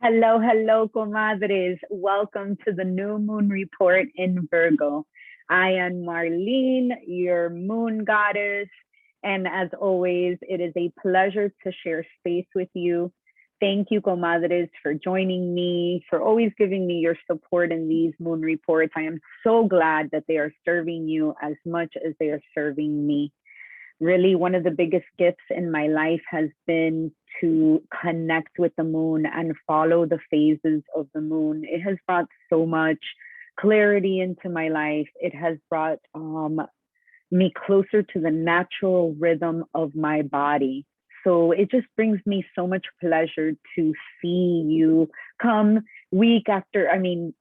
Hello, hello, comadres. Welcome to the new moon report in Virgo. I am Marlene, your moon goddess. And as always, it is a pleasure to share space with you. Thank you, comadres, for joining me, for always giving me your support in these moon reports. I am so glad that they are serving you as much as they are serving me. Really, one of the biggest gifts in my life has been to connect with the moon and follow the phases of the moon. It has brought so much clarity into my life. It has brought me closer to the natural rhythm of my body. So it just brings me so much pleasure to see you come week after,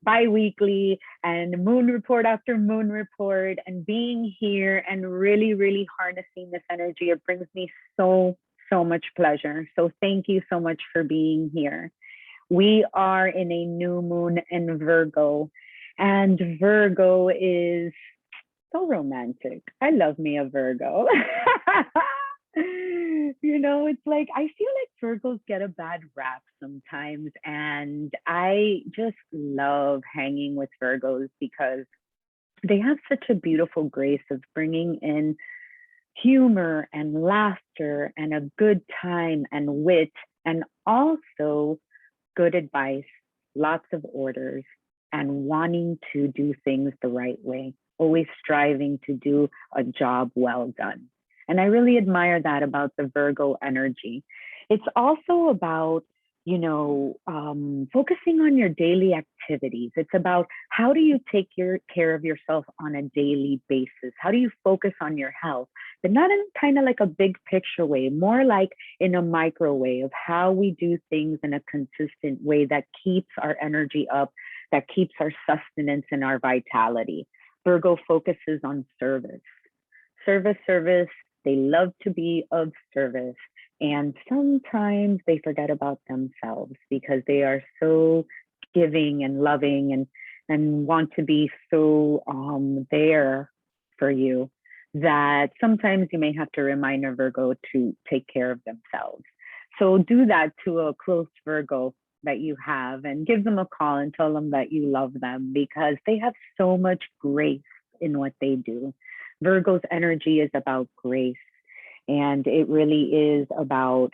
bi-weekly and moon report after moon report and being here and really, really harnessing this energy. It brings me so much pleasure. So thank you so much for being here. We are in a new moon in Virgo, and Virgo is so romantic. I love me a Virgo. It's like I feel like Virgos get a bad rap sometimes, and I just love hanging with Virgos because they have such a beautiful grace of bringing in humor and laughter and a good time and wit, and also good advice, lots of orders, and wanting to do things the right way, always striving to do a job well done. And I really admire that about the Virgo energy. It's also about, focusing on your daily activities. It's about how do you take care of yourself on a daily basis? How do you focus on your health? But not in kind of like a big picture way, more like in a micro way of how we do things in a consistent way that keeps our energy up, that keeps our sustenance and our vitality. Virgo focuses on service. Service. They love to be of service. And sometimes they forget about themselves because they are so giving and loving and want to be so there for you that sometimes you may have to remind a Virgo to take care of themselves. So do that to a close Virgo that you have and give them a call and tell them that you love them because they have so much grace in what they do. Virgo's energy is about grace, and it really is about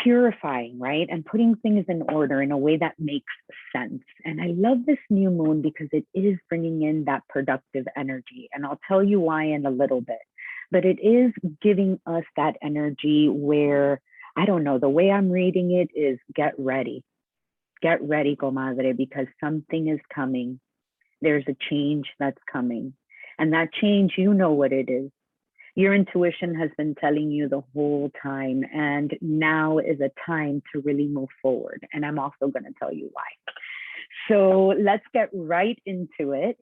purifying, right? And putting things in order in a way that makes sense. And I love this new moon because it is bringing in that productive energy. And I'll tell you why in a little bit. But it is giving us that energy where, I don't know, the way I'm reading it is get ready. Get ready, comadre, because something is coming. There's a change that's coming. And that change, you know what it is. Your intuition has been telling you the whole time, and now is a time to really move forward. And I'm also going to tell you why. So let's get right into it.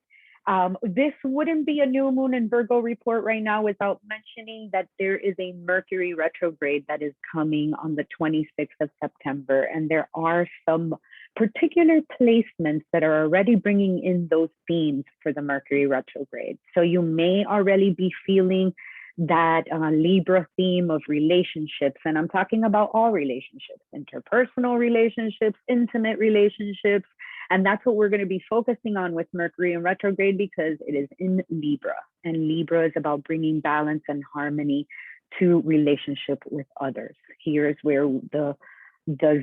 This wouldn't be a new moon in Virgo report right now without mentioning that there is a Mercury retrograde that is coming on the 26th of September. And there are some particular placements that are already bringing in those themes for the Mercury retrograde. So you may already be feeling that Libra theme of relationships. And I'm talking about all relationships, interpersonal relationships, intimate relationships. And that's what we're going to be focusing on with Mercury in retrograde because it is in Libra. And Libra is about bringing balance and harmony to relationship with others. Here's where the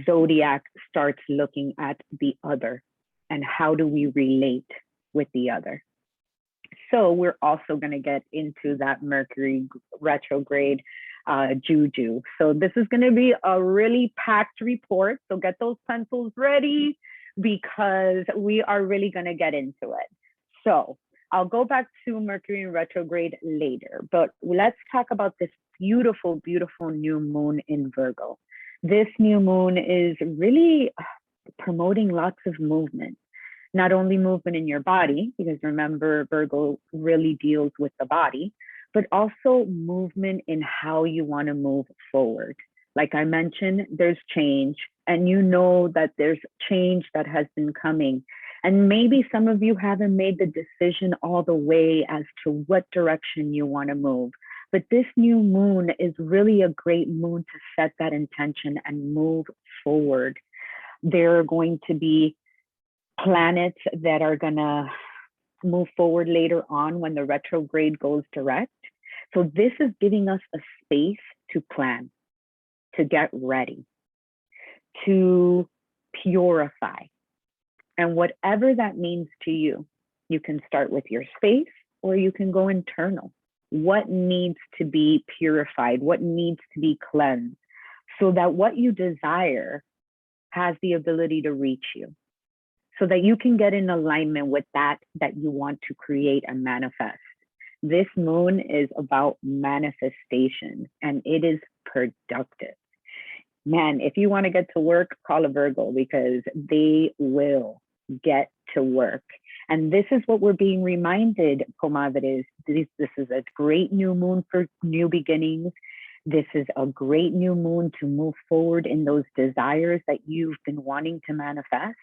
zodiac starts looking at the other and how do we relate with the other. So we're also going to get into that Mercury retrograde juju. So this is going to be a really packed report. So get those pencils ready because we are really going to get into it. So I'll go back to Mercury in retrograde later, but let's talk about this beautiful, beautiful new moon in Virgo. This new moon is really promoting lots of movement. Not only movement in your body, because remember, Virgo really deals with the body, but also movement in how you want to move forward. Like I mentioned, there's change, and you know that there's change that has been coming. And maybe some of you haven't made the decision all the way as to what direction you want to move. But this new moon is really a great moon to set that intention and move forward. There are going to be planets that are going to move forward later on when the retrograde goes direct. So this is giving us a space to plan, to get ready, to purify. And whatever that means to you, you can start with your space or you can go internal. What needs to be purified? What needs to be cleansed so that what you desire has the ability to reach you, so that you can get in alignment with that you want to create and manifest. This moon is about manifestation and it is productive. Man, if you want to get to work, call a Virgo because they will get to work. And this is what we're being reminded, comadres. This is a great new moon for new beginnings. This is a great new moon to move forward in those desires that you've been wanting to manifest.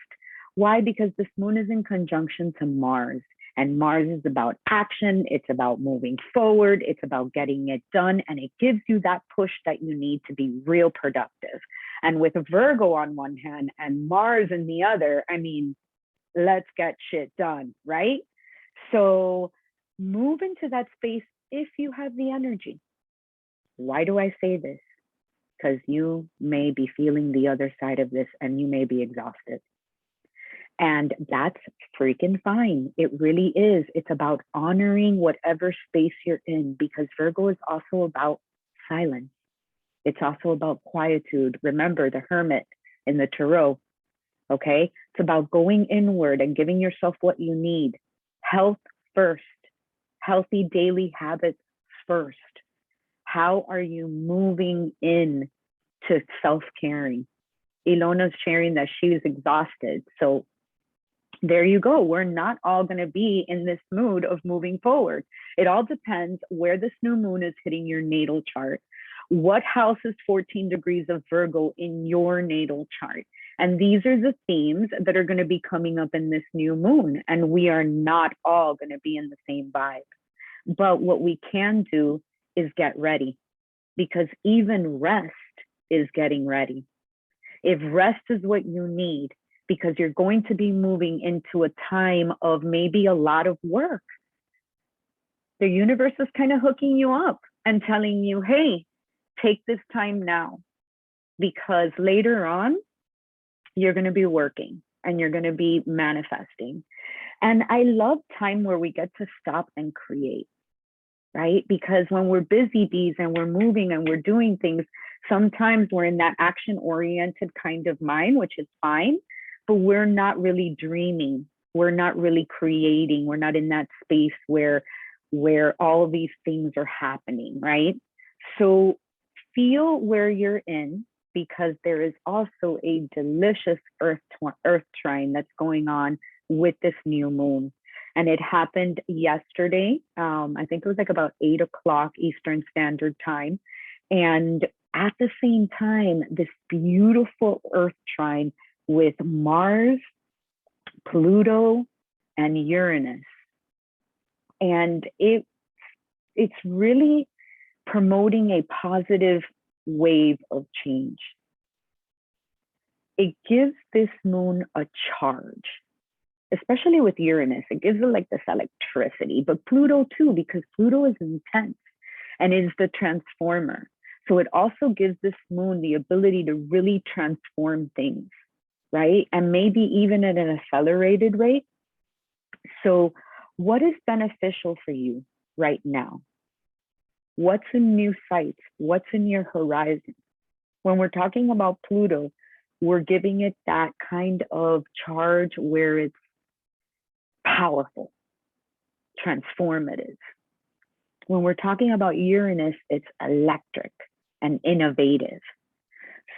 Why? Because this moon is in conjunction to Mars. And Mars is about action. It's about moving forward. It's about getting it done. And it gives you that push that you need to be real productive. And with Virgo on one hand and Mars in the other, I mean, let's get shit done, right? So move into that space if you have the energy. Why do I say this? Because you may be feeling the other side of this and you may be exhausted. And that's freaking fine. It really is. It's about honoring whatever space you're in, because Virgo is also about silence. It's also about quietude. Remember the Hermit in the Tarot, okay? It's about going inward and giving yourself what you need. Health first. Healthy daily habits first. How are you moving in to self-caring? Ilona's sharing that she's exhausted. So there you go. We're not all going to be in this mood of moving forward. It all depends where this new moon is hitting your natal chart. What house is 14 degrees of Virgo in your natal chart? And these are the themes that are going to be coming up in this new moon. And we are not all going to be in the same vibe. But what we can do is get ready, because even rest is getting ready. If rest is what you need, because you're going to be moving into a time of maybe a lot of work. The universe is kind of hooking you up and telling you, hey, take this time now, because later on, you're going to be working and you're going to be manifesting. And I love time where we get to stop and create, right? Because when we're busy bees and we're moving and we're doing things, sometimes we're in that action-oriented kind of mind, which is fine. But we're not really dreaming. We're not really creating. We're not in that space where all these things are happening, right? So feel where you're in, because there is also a delicious Earth Trine that's going on with this new moon. And it happened yesterday. I think it was like about 8 o'clock Eastern Standard Time. And at the same time, this beautiful Earth Trine with Mars, Pluto, and Uranus. And it's really promoting a positive wave of change. It gives this moon a charge, especially with Uranus. It gives it like this electricity, but Pluto too, because Pluto is intense and is the transformer. So it also gives this moon the ability to really transform things, right? And maybe even at an accelerated rate. So what is beneficial for you right now? What's in new sight? What's in your horizon? When we're talking about Pluto, we're giving it that kind of charge where it's powerful, transformative. When we're talking about Uranus, it's electric and innovative.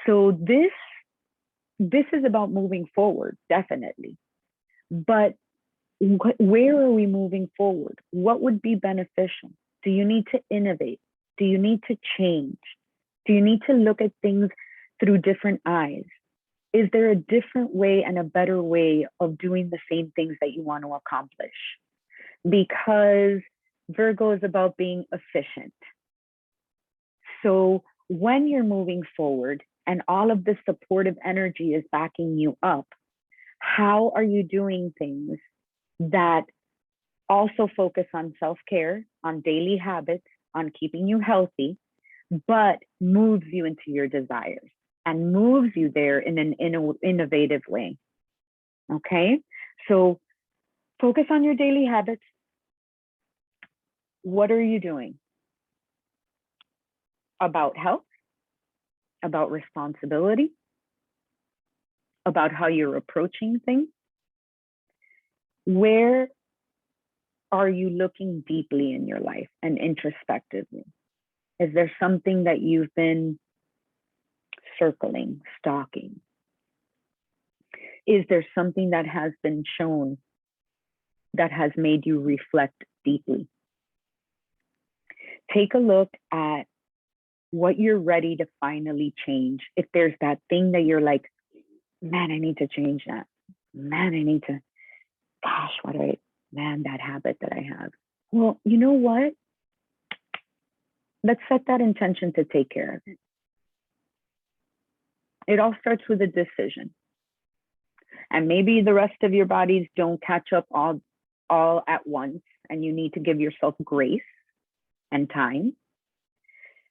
So this is about moving forward, definitely. But where are we moving forward? What would be beneficial? Do you need to innovate? Do you need to change? Do you need to look at things through different eyes? Is there a different way and a better way of doing the same things that you want to accomplish? Because Virgo is about being efficient. So when you're moving forward and all of this supportive energy is backing you up, how are you doing things that also focus on self-care, on daily habits, on keeping you healthy, but moves you into your desires and moves you there in an innovative way? Okay, so focus on your daily habits. What are you doing about health, about responsibility, about how you're approaching things? Where are you looking deeply in your life and introspectively? Is there something that you've been circling, stalking? Is there something that has been shown that has made you reflect deeply? Take a look at what you're ready to finally change. If there's that thing that you're like, man, I need to change that. Man, I need to, gosh, that habit that I have. Well, you know what? Let's set that intention to take care of it. It all starts with a decision. And maybe the rest of your bodies don't catch up all at once, and you need to give yourself grace and time.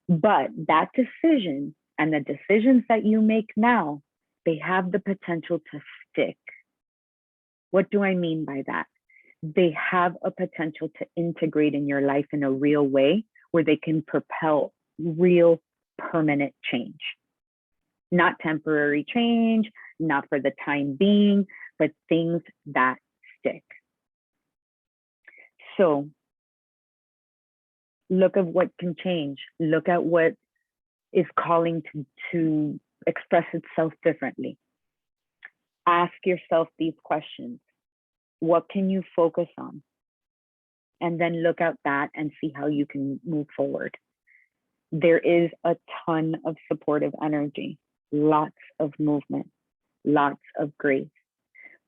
But that decision and the decisions that you make now, they have the potential to stick. What do I mean by that? They have a potential to integrate in your life in a real way where they can propel real permanent change. Not temporary change, not for the time being, but things that stick. So look at what can change. Look at what is calling to express itself differently. Ask yourself these questions. What can you focus on? And then look at that and see how you can move forward. There is a ton of supportive energy, lots of movement, lots of grace.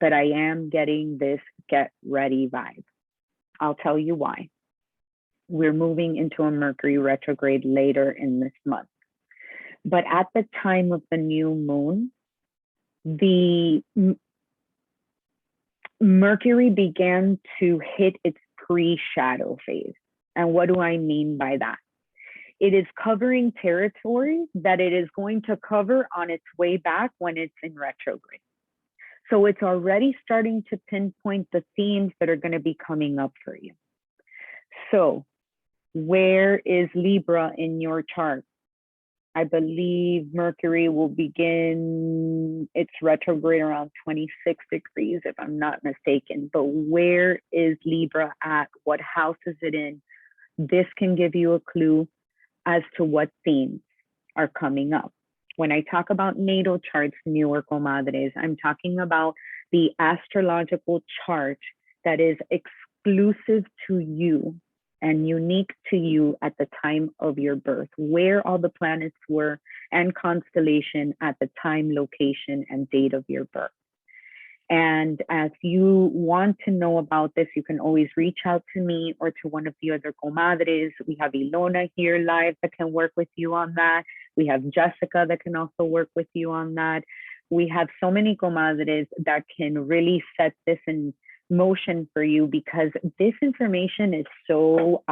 But I am getting this get ready vibe. I'll tell you why. We're moving into a Mercury retrograde later in this month. But at the time of the new moon, the Mercury began to hit its pre-shadow phase. And what do I mean by that? It is covering territory that it is going to cover on its way back when it's in retrograde. So it's already starting to pinpoint the themes that are going to be coming up for you. So where is Libra in your chart? I believe Mercury will begin its retrograde around 26 degrees, if I'm not mistaken. But where is Libra at? What house is it in? This can give you a clue as to what themes are coming up. When I talk about natal charts, newer comadres, I'm talking about the astrological chart that is exclusive to you and unique to you at the time of your birth, where all the planets were and constellation at the time, location, and date of your birth. And as you want to know about this, you can always reach out to me or to one of the other comadres. We have Ilona here live that can work with you on that. We have Jessica that can also work with you on that. We have so many comadres that can really set this in motion for you, because this information is so,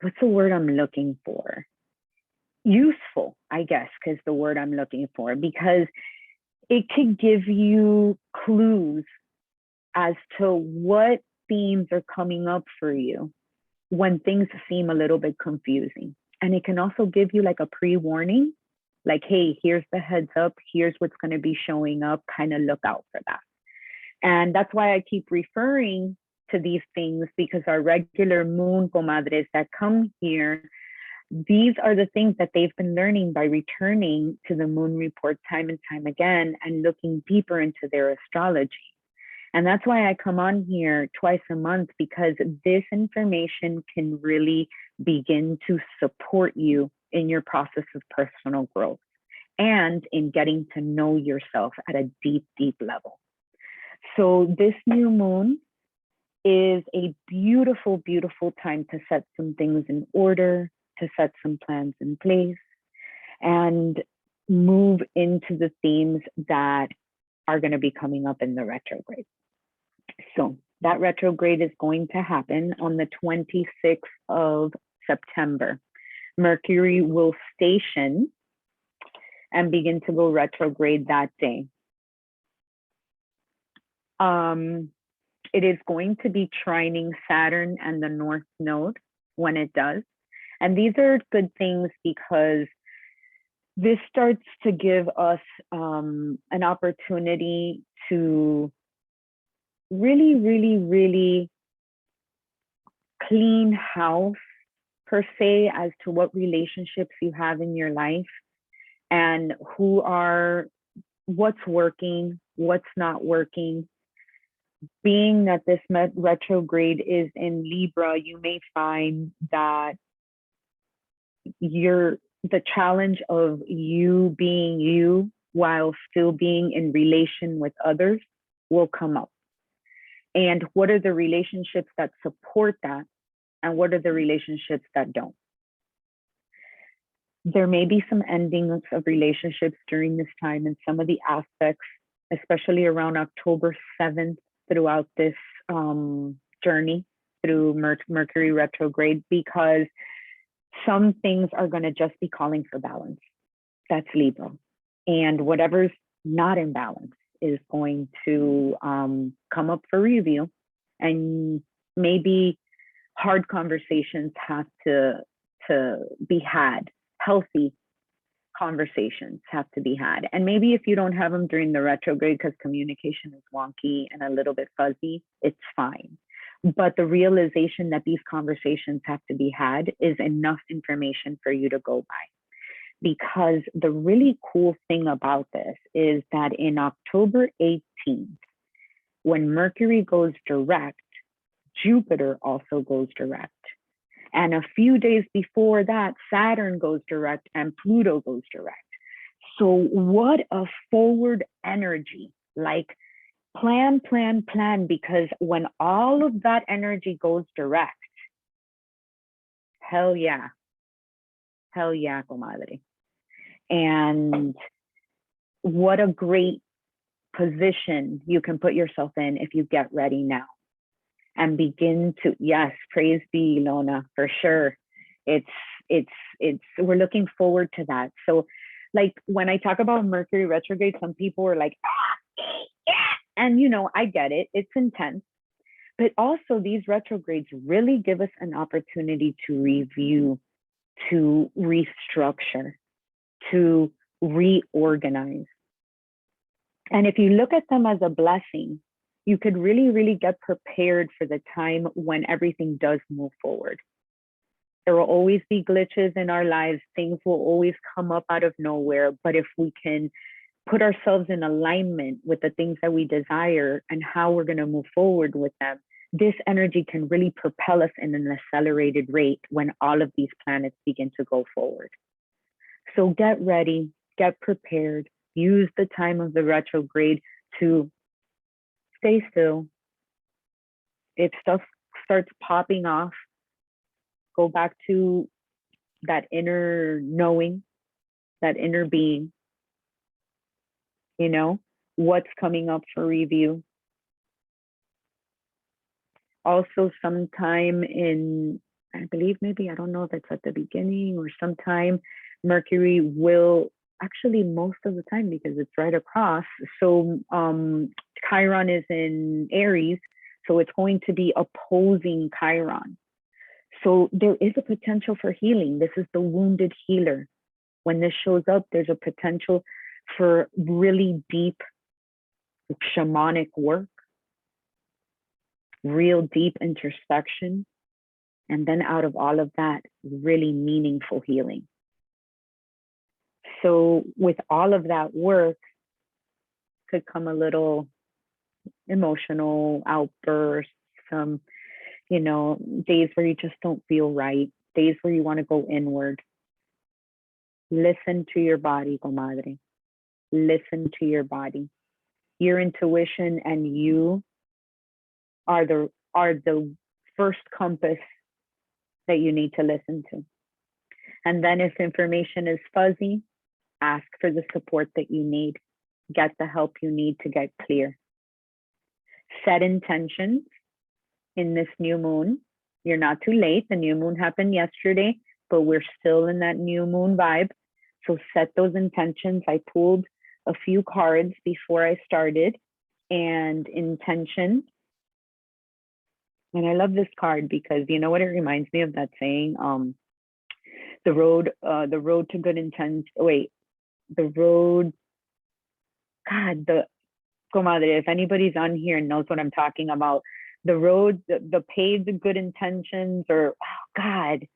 what's the word I'm looking for? Useful, I guess, is the word I'm looking for, because it could give you clues as to what themes are coming up for you when things seem a little bit confusing. And it can also give you like a pre-warning, like, hey, here's the heads up, here's what's going to be showing up, kind of look out for that. And that's why I keep referring to these things, because our regular moon comadres that come here, these are the things that they've been learning by returning to the moon report time and time again and looking deeper into their astrology. And that's why I come on here twice a month, because this information can really begin to support you in your process of personal growth and in getting to know yourself at a deep, deep level. So this new moon is a beautiful, beautiful time to set some things in order, to set some plans in place and move into the themes that are going to be coming up in the retrograde. So that retrograde is going to happen on the 26th of September. Mercury will station and begin to go retrograde that day. It is going to be trining Saturn and the North Node when it does. And these are good things because this starts to give us an opportunity to really clean house, per se, as to what relationships you have in your life and what's working, what's not working. Being that this retrograde is in Libra, you may find that the challenge of you being you while still being in relation with others will come up. And what are the relationships that support that? And what are the relationships that don't? There may be some endings of relationships during this time, and some of the aspects, especially around October 7th, throughout this journey through Mercury retrograde, because some things are going to just be calling for balance. That's Libra. And whatever's not in balance is going to come up for review. And maybe hard conversations have to be had. Healthy conversations have to be had. And maybe if you don't have them during the retrograde because communication is wonky and a little bit fuzzy, it's fine. But the realization that these conversations have to be had is enough information for you to go by. Because the really cool thing about this is that in October 18th, when Mercury goes direct, Jupiter also goes direct. And a few days before that, Saturn goes direct and Pluto goes direct. So what a forward energy, like plan, because when all of that energy goes direct, hell yeah, comadre. And what a great position you can put yourself in if you get ready now. And begin to, yes, praise be, Lona, for sure. We're looking forward to that. So like when I talk about Mercury retrograde, some people are like, and I get it, it's intense. But also these retrogrades really give us an opportunity to review, to restructure, to reorganize. And if you look at them as a blessing, you could really get prepared for the time when everything does move forward. There will always be glitches in our lives. Things will always come up out of nowhere. But if we can put ourselves in alignment with the things that we desire and how we're going to move forward with them, this energy can really propel us in an accelerated rate when all of these planets begin to go forward. So get ready, get prepared, use the time of the retrograde to stay still. If stuff starts popping off, go back to that inner knowing, that inner being. What's coming up for review. Also, sometime in, I believe maybe, I don't know if it's at the beginning or sometime, Mercury will, actually most of the time because it's right across. So Chiron is in Aries, so it's going to be opposing Chiron. So there is a potential for healing. This is the wounded healer. When this shows up, there's a potential for really deep shamanic work, real deep introspection, and then out of all of that, really meaningful healing. So with all of that work could come a little emotional outbursts, some, days where you just don't feel right, days where you want to go inward. Listen to your body, comadre. Listen to your body. Your intuition and you are the first compass that you need to listen to. And then if information is fuzzy, ask for the support that you need. Get the help you need to get clear. Set intentions in this new moon. You're not too late. The new moon happened yesterday, but we're still in that new moon vibe. So set those intentions. I pulled a few cards before I started, and intention. And I love this card because you know what it reminds me of, that saying, the road to good intent. Wait, the road. God, the comadre. If anybody's on here and knows what I'm talking about, the road, the paved good intentions, or oh God,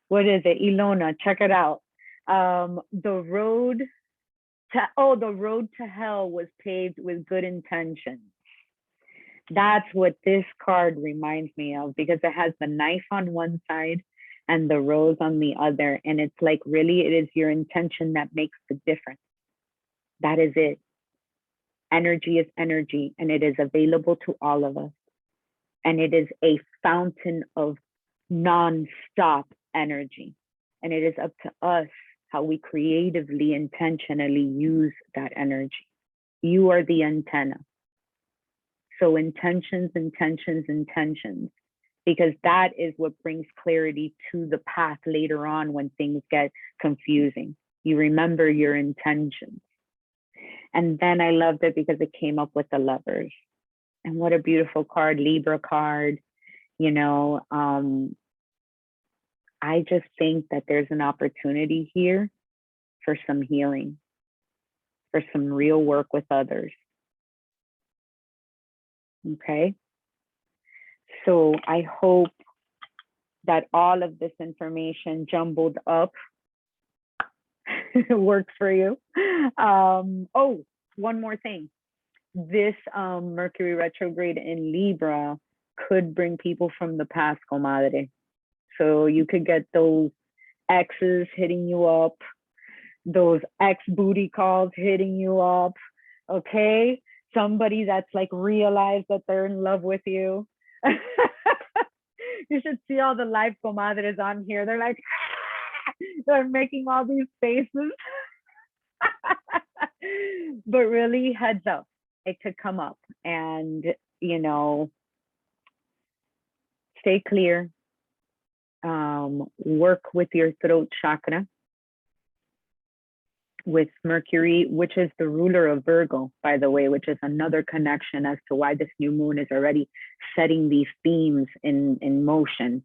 what is it? Ilona, check it out. The road to hell was paved with good intentions. That's what this card reminds me of, because it has the knife on one side and the rose on the other. And it's like, really, it is your intention that makes the difference. That is it. Energy is energy, and it is available to all of us. And it is a fountain of non-stop energy. And it is up to us how we creatively, intentionally use that energy. You are the antenna. So intentions, intentions, intentions, because that is what brings clarity to the path later on when things get confusing. You remember your intentions. And then I loved it because it came up with the Lovers. And what a beautiful card, Libra card. You know, I just think that there's an opportunity here for some healing, for some real work with others. Okay. So I hope that all of this information jumbled up works for you. Oh, one more thing. This Mercury retrograde in Libra could bring people from the past, comadre. So you could get those exes hitting you up, those ex booty calls hitting you up, okay? Somebody that's like realized that they're in love with you. You should see all the live comadres on here. They're like, they're making all these faces. But really, heads up, it could come up. And, you know, stay clear. Work with your throat chakra, with Mercury, which is the ruler of Virgo, by the way, which is another connection as to why this new moon is already setting these themes in motion.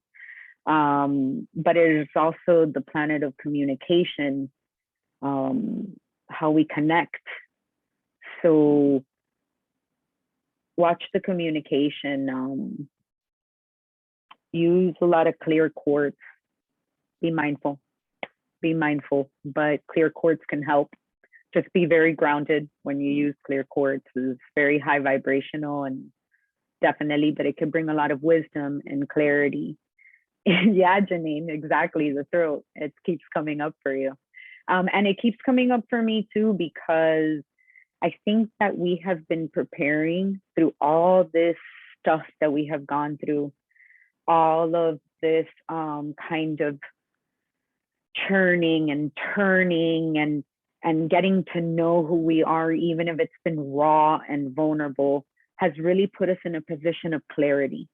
But it is also the planet of communication, how we connect. So watch the communication. Use a lot of clear quartz. Be mindful. Be mindful, but clear quartz can help. Just be very grounded when you use clear quartz. It's very high vibrational, and definitely, but it can bring a lot of wisdom and clarity. Yeah, Janine, exactly. The throat, it keeps coming up for you. And it keeps coming up for me too, because I think that we have been preparing through all this stuff that we have gone through, all of this kind of churning and turning and getting to know who we are, even if it's been raw and vulnerable, has really put us in a position of clarity.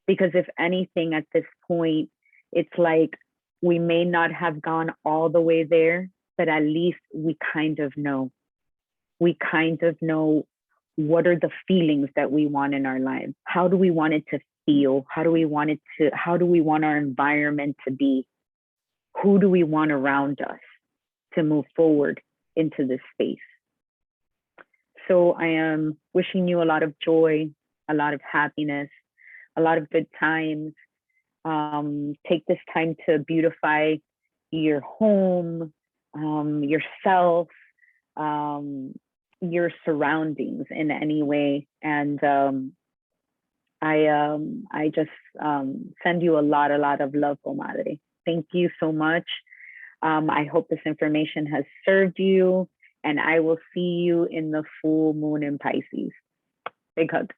Because if anything, at this point, it's like we may not have gone all the way there, but at least we kind of know. We kind of know what are the feelings that we want in our lives. How do we want it to feel? How do we want our environment to be? Who do we want around us to move forward into this space? So I am wishing you a lot of joy, a lot of happiness, a lot of good times. Take this time to beautify your home, yourself, your surroundings in any way. And I just send you a lot of love, comadre. Thank you so much. I hope this information has served you, and I will see you in the full moon in Pisces. Big hug.